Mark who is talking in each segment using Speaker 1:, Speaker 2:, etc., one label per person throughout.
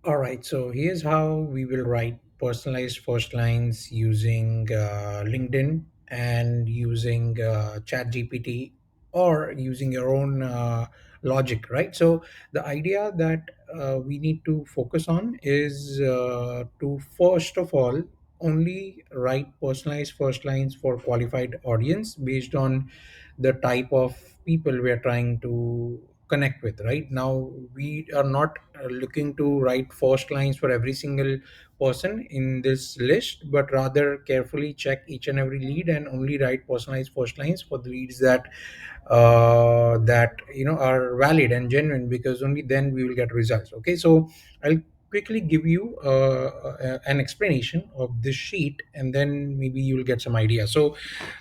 Speaker 1: All right, so here's how we will write personalized first lines using LinkedIn and using ChatGPT or using your own logic, right? So the idea that we need to focus on is to first of all only write personalized first lines for qualified audience based on the type of people we are trying to connect with. Right now we are not looking to write first lines for every single person in this list, but rather carefully check each and every lead and only write personalized first lines for the leads that are valid and genuine, because only then we will get results. Okay, so I'll quickly give you an explanation of this sheet, and then maybe you will get some idea. So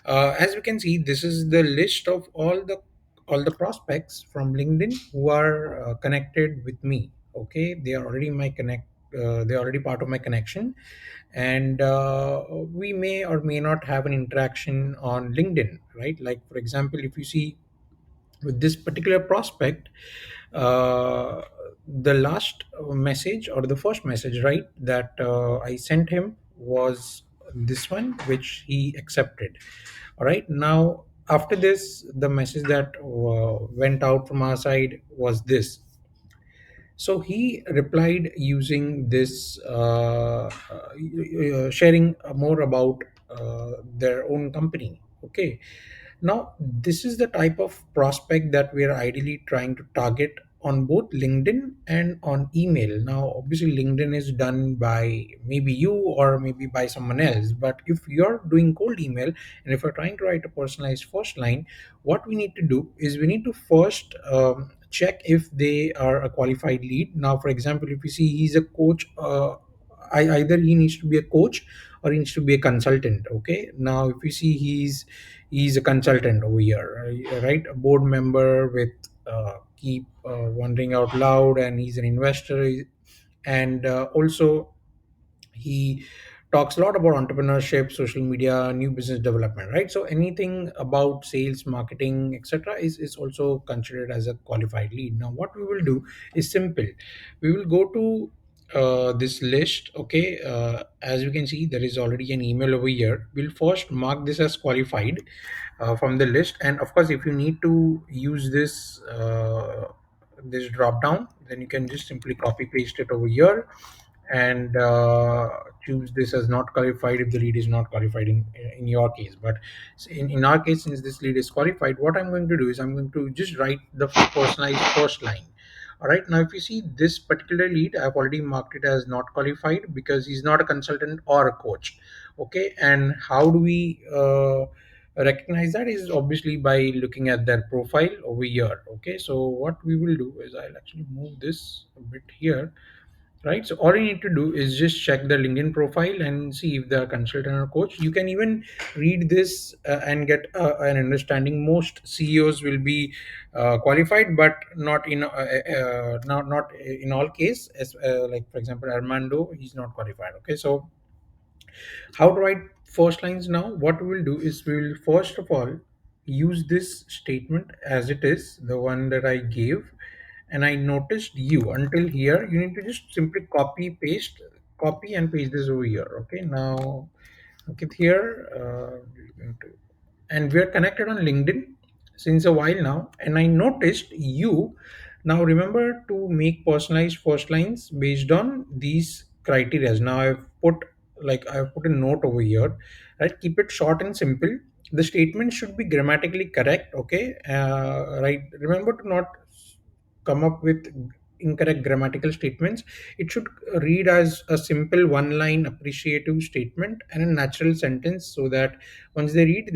Speaker 1: as we can see, this is the list of all the prospects from LinkedIn who are connected with me. Okay, they are already my connect. They are already part of my connection, and we may or may not have an interaction on LinkedIn, right? Like for example, if you see with this particular prospect, uh, the last message or the first message, right, that I sent him was this one, which he accepted. All right, now after this, the message that went out from our side was this. So he replied using this, sharing more about their own company. Okay, now this is the type of prospect that we are ideally trying to target on both LinkedIn and on email. Now, obviously, LinkedIn is done by maybe you or maybe by someone else. But if you're doing cold email and if you're trying to write a personalized first line, what we need to do is we need to first check if they are a qualified lead. Now, for example, if you see he's a coach, either he needs to be a coach or he needs to be a consultant. Okay, now if you see he's a consultant over here, right? A board member with keep wondering out loud, and he's an investor, and also he talks a lot about entrepreneurship, social media, new business development, right? So anything about sales, marketing, etc. is also considered as a qualified lead. Now what we will do is simple. We will go to this list. Okay, as you can see, there is already an email over here. We'll first mark this as qualified from the list, and of course if you need to use this drop down, then you can just simply copy paste it over here and choose this as not qualified if the lead is not qualified in your case. But in our case, since this lead is qualified, what I'm going to do is I'm going to just write the personalized first line. All right, now if you see this particular lead, I've already marked it as not qualified because he's not a consultant or a coach. Okay, and how do we recognize that is obviously by looking at their profile over here. Okay, so what we will do is I'll actually move this a bit here, right? So all you need to do is just check the LinkedIn profile and see if they're a consultant or coach. You can even read this and get an understanding. Most CEOs will be qualified, but not in all case. As like for example, Armando, he's not qualified. Okay, so how to write first lines now? What we will do is we will first of all use this statement as it is, the one that I gave, and I noticed you until here. You need to just simply copy and paste this over here. Okay, now look at here. And we're connected on LinkedIn since a while now, and I noticed you. Now remember to make personalized first lines based on these criteria. Now I've put a note over here, right? Keep it short and simple. The statement should be grammatically correct. Okay, right? Remember to not come up with incorrect grammatical statements. It should read as a simple one line appreciative statement and a natural sentence, so that once they read,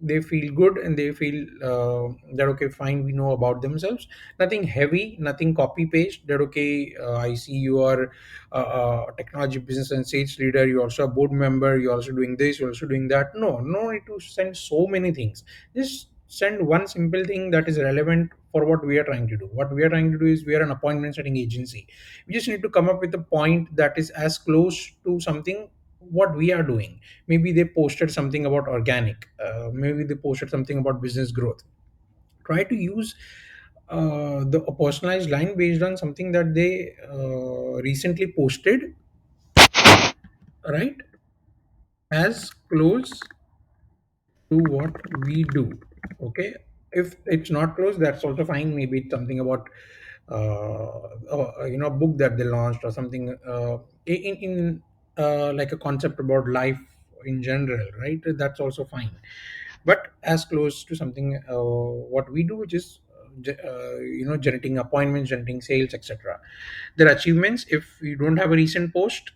Speaker 1: they feel good and they feel that okay, fine, we know about themselves. Nothing heavy, nothing copy paste. That okay, I see you are a technology business and sales leader, you're also a board member, you're also doing this, you're also doing that. No need to send so many things. Just send one simple thing that is relevant for what we are trying to do. What we are trying to do is we are an appointment setting agency. We just need to come up with a point that is as close to something what we are doing. Maybe they posted something about organic, maybe they posted something about business growth. Try to use the a personalized line based on something that they recently posted, right? As close to what we do. Okay, if it's not close, that's also fine. Maybe it's something about a book that they launched or something in like a concept about life in general, right? That's also fine. But as close to something what we do, which is generating appointments, generating sales, etc. Their achievements, if you don't have a recent post,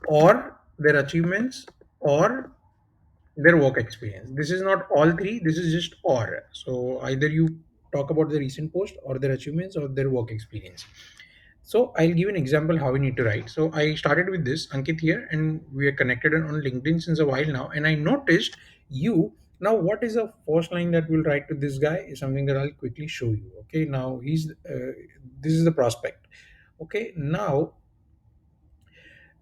Speaker 1: or their achievements, or their work experience. This is not all three, this is just or. So either you talk about the recent post or their achievements or their work experience. So I'll give an example how we need to write. So I started with this Ankit here, and we are connected on LinkedIn since a while now, and I noticed you. Now what is the first line that we'll write to this guy is something that I'll quickly show you. Okay, now this is the prospect. Okay, now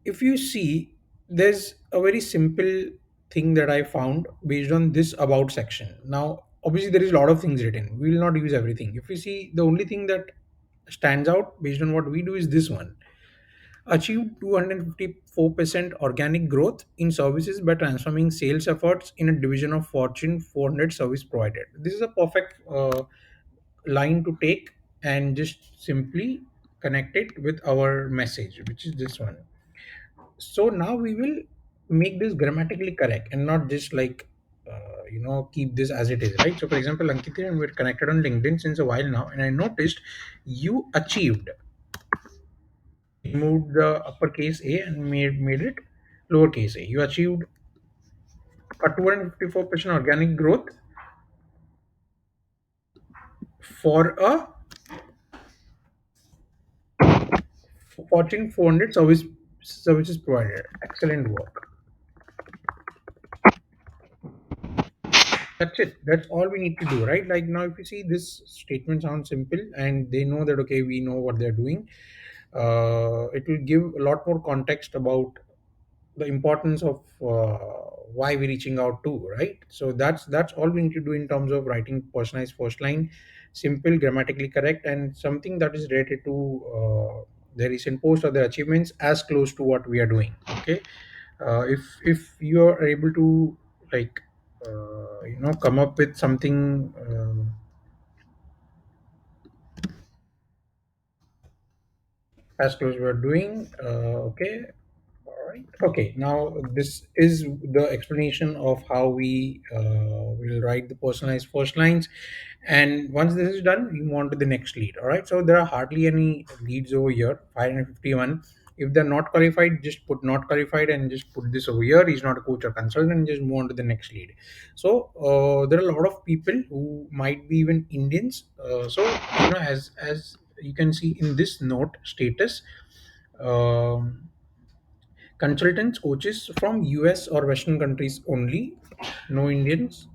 Speaker 1: if you see, there's a very simple thing that I found based on this about section. Now obviously there is a lot of things written, we will not use everything. If you see, the only thing that stands out based on what we do is this one: achieve 254% organic growth in services by transforming sales efforts in a division of Fortune 400 service provider. This is a perfect line to take and just simply connect it with our message, which is this one. So now we will make this grammatically correct and not just like keep this as it is, right? So for example, Ankit, and we're connected on LinkedIn since a while now, and I noticed you achieved, moved the uppercase a and made it lowercase a. You achieved a 254% organic growth for a Fortune 400 services provider. Excellent work. That's it. That's all we need to do, right? Like now, if you see, this statement sounds simple, and they know that okay, we know what they're doing. It will give a lot more context about the importance of why we're reaching out to, right? So that's all we need to do in terms of writing personalized first line, simple, grammatically correct, and something that is related to their recent post or their achievements, as close to what we are doing. Okay, if you are able to like come up with something as close we're doing. Okay, all right. Okay, now this is the explanation of how we will write the personalized first lines. And once this is done, we move on to the next lead. All right. So there are hardly any leads over here, 551. If they're not qualified, just put not qualified and just put this over here. He's not a coach or consultant, and just move on to the next lead. So there are a lot of people who might be even Indians. As you can see in this note status, um, consultants, coaches from US or Western countries only, no Indians,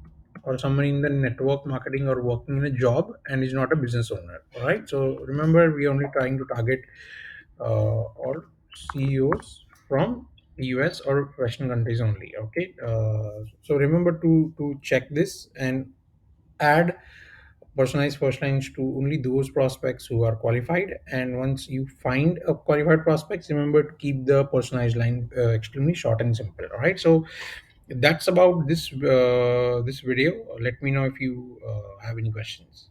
Speaker 1: or someone in the network marketing or working in a job and is not a business owner. All right. So remember, we are only trying to target all CEOs from US or Western countries only. Okay. So remember to check this and add personalized first lines to only those prospects who are qualified. And once you find a qualified prospects, remember to keep the personalized line extremely short and simple. All right. So that's about this video. Let me know if you have any questions.